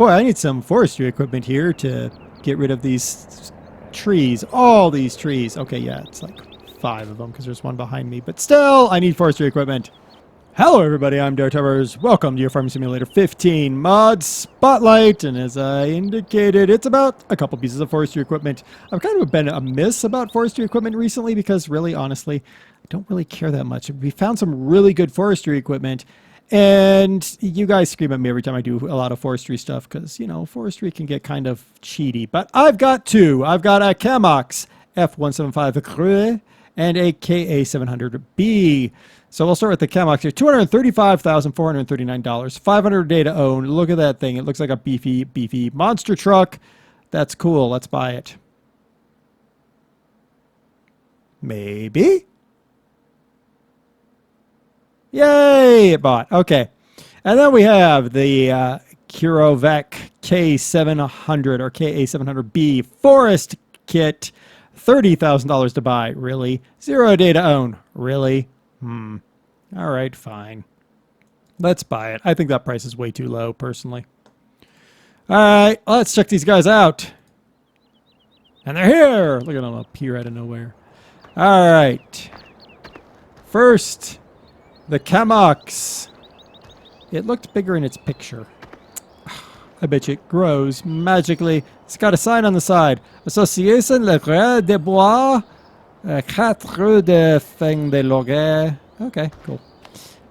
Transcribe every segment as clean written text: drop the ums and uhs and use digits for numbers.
Boy, I need some forestry equipment here to get rid of these trees. All these trees. Okay, yeah, it's like 5 of them because there's one behind me. But still, I need forestry equipment. Hello, everybody. I'm DerTebbers. Welcome to your Farming Simulator 15 mod spotlight. And as I indicated, it's about a couple pieces of forestry equipment. I've kind of been amiss about forestry equipment recently because really, honestly, I don't really care that much. We found some really good forestry equipment. And you guys scream at me every time I do a lot of forestry stuff because, you know, forestry can get kind of cheaty. But I've got 2. I've got a Camox F175 and a KA700B. So we'll start with the Camox here. $235,439. 500 a day to own. Look at that thing. It looks like a beefy monster truck. That's cool. Let's buy it. Maybe. Yay! It bought. Okay. And then we have the Kurovec K700 or KA700B Forest Kit. $30,000 to buy. Really? 0 a day to own. Really? All right, fine. Let's buy it. I think that price is way too low, personally. All right, let's check these guys out. And they're here! Look at them appear out of nowhere. All right. First, the Camox. It looked bigger in its picture. I bet you it grows magically. It's got a sign on the side. Association Le Rue des Bois. 4 rue de Thing de Loguet. Okay, cool.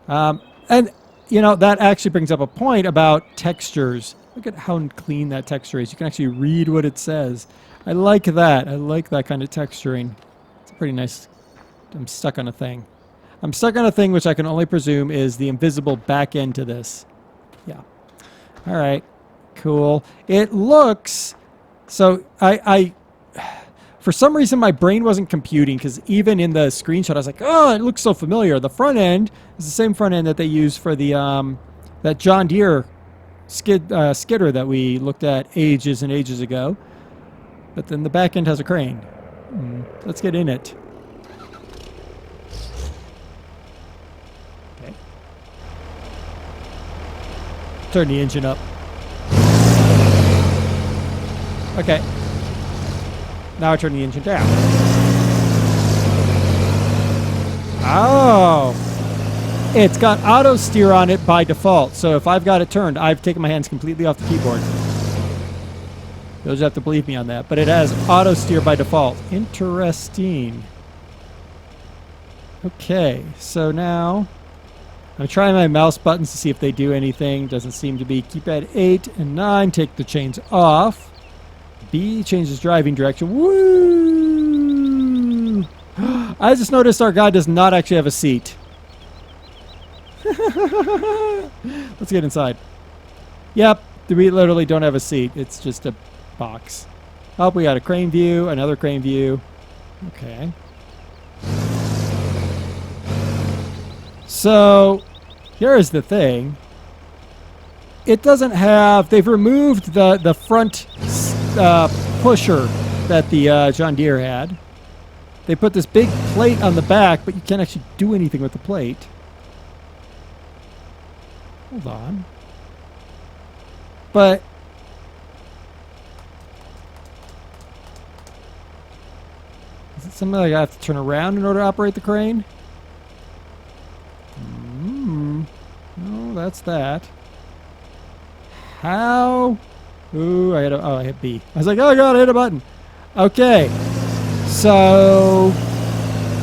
And, you know, that actually brings up a point about textures. Look at how clean that texture is. You can actually read what it says. I like that. I like that kind of texturing. It's pretty nice. I'm stuck on a thing. I'm stuck on a thing which I can only presume is the invisible back end to this. Yeah. All right. Cool. It looks... So, for some reason, my brain wasn't computing because even in the screenshot, I was like, oh, it looks so familiar. The front end is the same front end that they use for the that John Deere skidder that we looked at ages and ages ago. But then the back end has a crane. Let's get in it. Okay. Turn the engine up. Okay. Now I turn the engine down. Oh! It's got auto steer on it by default. So if I've got it turned, I've taken my hands completely off the keyboard. You'll just have to believe me on that. But it has auto steer by default. Interesting. Okay, so now I'm trying my mouse buttons to see if they do anything. Doesn't seem to be. Keep at 8 and 9. Take the chains off. B changes driving direction. Woo! I just noticed our guy does not actually have a seat. Let's get inside. Yep, we literally don't have a seat. It's just a box. Oh, we got a crane view, another crane view. Okay. So, here's the thing. It doesn't have... They've removed the front... pusher that the John Deere had. They put this big plate on the back, but you can't actually do anything with the plate. Hold on. But is it something like I have to turn around in order to operate the crane? No, that's that. How? Ooh, I hit B. I was like, oh god, I hit a button. Okay. So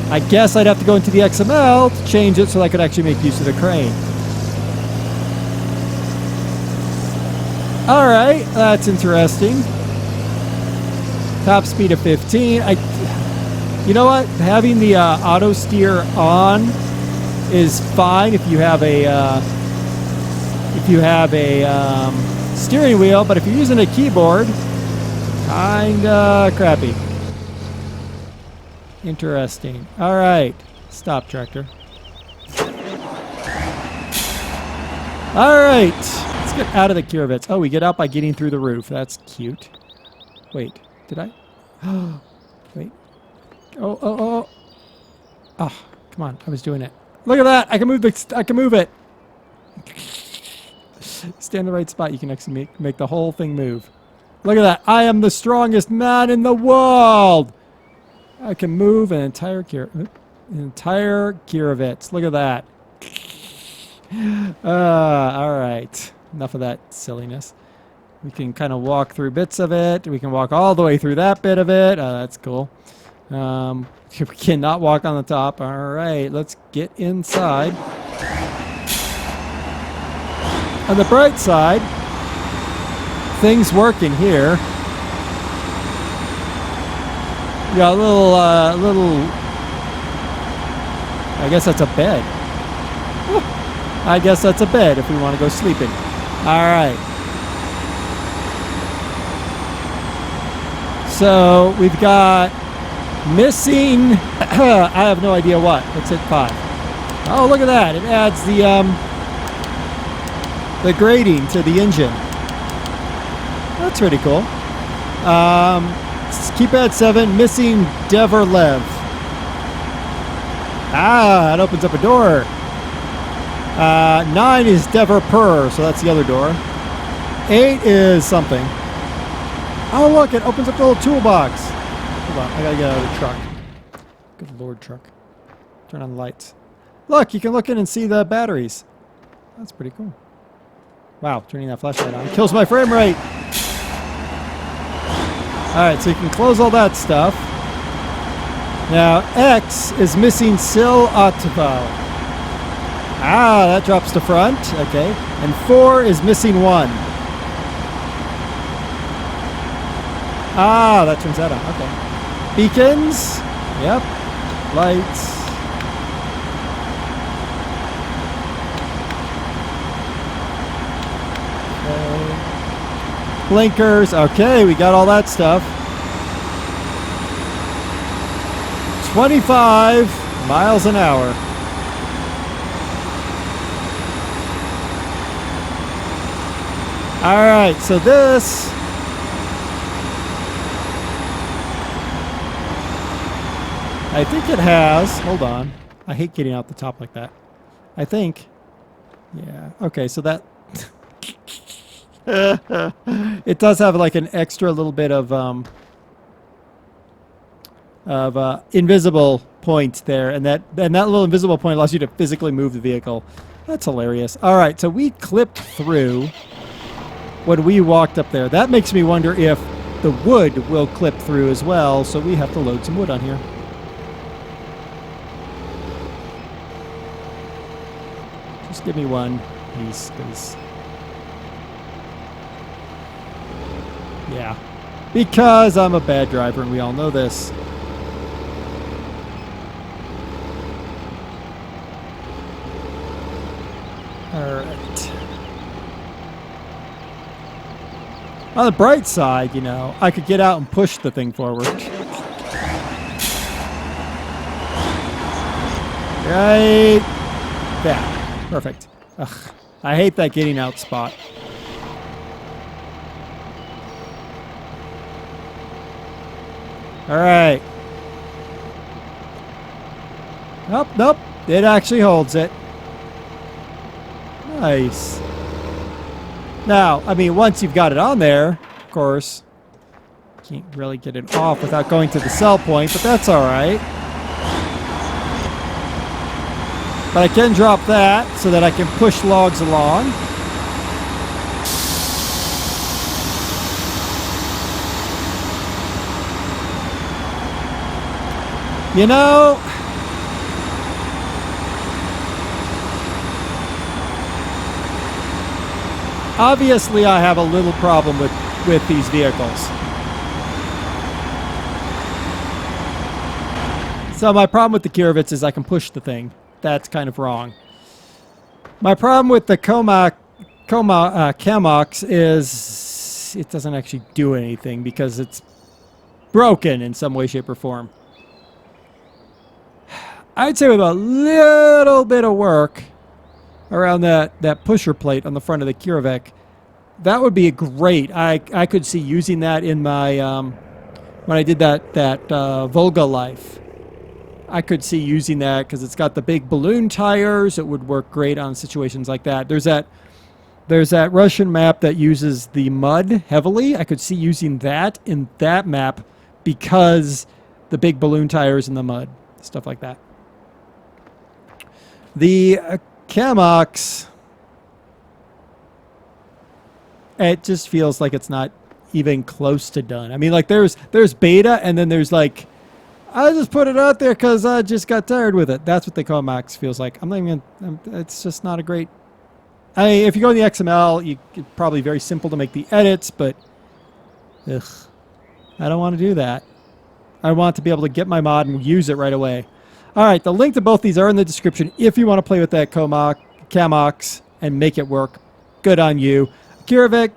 I guess I'd have to go into the XML to change it so I could actually make use of the crane. Alright, that's interesting. Top speed of 15. You know what? Having the auto steer on is fine if you have a steering wheel, but if you're using a keyboard, kinda crappy. Interesting. All right, stop, tractor. All right, let's get out of the Kurovec. Oh, we get out by getting through the roof. That's cute. Wait, did I? Wait. Oh! Oh, come on! I was doing it. Look at that! I can move it. Stand in the right spot, you can actually make the whole thing move. Look at that. I am the strongest man in the world. I can move an entire Kirovitz. Look at that. All right. Enough of that silliness. We can kind of walk through bits of it. We can walk all the way through that bit of it. That's cool. We cannot walk on the top. All right. Let's get inside. On the bright side, things working here. You got a little. I guess that's a bed. I guess that's a bed if we want to go sleeping. All right. So we've got missing. I have no idea what. Let's hit 5. Oh, look at that! It adds the grading to the engine. That's pretty cool. Keypad 7, missing Deverlev. That opens up a door. 9 is Deverpur, so that's the other door. 8 is something. Oh, look, it opens up the little toolbox. Hold on, I gotta get out of the truck. Good lord, truck. Turn on the lights. Look, you can look in and see the batteries. That's pretty cool. Wow, turning that flashlight on kills my frame rate. Alright, so you can close all that stuff. Now, X is missing Sil Otval. That drops to front. Okay. And 4 is missing 1. That turns that on. Okay. Beacons. Yep. Lights. Okay. Blinkers. Okay, we got all that stuff. 25 miles an hour. All right, so this I think it has, hold on. I hate getting out the top like that. I think, yeah, okay, so that it does have like an extra little bit of invisible point there, and that little invisible point allows you to physically move the vehicle. That's hilarious. All right, so we clipped through when we walked up there. That makes me wonder if the wood will clip through as well, so we have to load some wood on here. Just give me one piece, because yeah, because I'm a bad driver and we all know this. Alright. On the bright side, you know, I could get out and push the thing forward. Right there. Perfect. Ugh, I hate that getting out spot. Alright. Nope, nope. It actually holds it. Nice. Now, I mean, once you've got it on there, of course, can't really get it off without going to the sell point, but that's all right. But I can drop that so that I can push logs along. You know, obviously, I have a little problem with these vehicles. So my problem with the Kirovitz is I can push the thing. That's kind of wrong. My problem with the Kamox is it doesn't actually do anything because it's broken in some way, shape, or form. I'd say with a little bit of work around that pusher plate on the front of the Kirovec, that would be great. I could see using that in my when I did that Volga Life. I could see using that because it's got the big balloon tires. It would work great on situations like that. There's that There's that Russian map that uses the mud heavily. I could see using that in that map because the big balloon tires in the mud, stuff like that. The Camox, it just feels like it's not even close to done. I mean, like there's beta, and then there's like, I just put it out there because I just got tired with it. That's what the Camox feels like. I'm not even. It's just not a great. I mean, if you go in the XML, it's probably very simple to make the edits, but ugh, I don't want to do that. I want to be able to get my mod and use it right away. All right, the link to both these are in the description if you want to play with that Camox and make it work. Good on you. Kirovec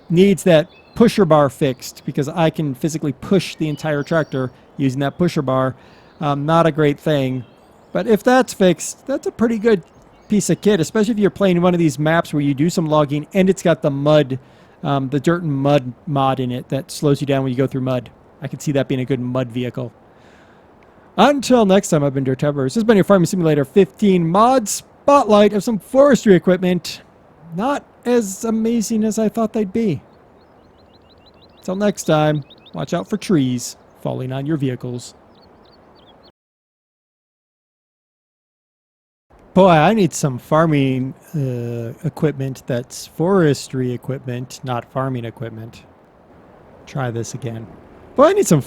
needs that pusher bar fixed because I can physically push the entire tractor using that pusher bar. Not a great thing. But if that's fixed, that's a pretty good piece of kit, especially if you're playing one of these maps where you do some logging and it's got the mud, the dirt and mud mod in it that slows you down when you go through mud. I could see that being a good mud vehicle. Until next time, I've been DerTebbers. This has been your Farming Simulator 15 mod spotlight of some forestry equipment. Not as amazing as I thought they'd be. Until next time, watch out for trees falling on your vehicles. Boy, I need some farming equipment that's forestry equipment, not farming equipment. Try this again. Boy, I need some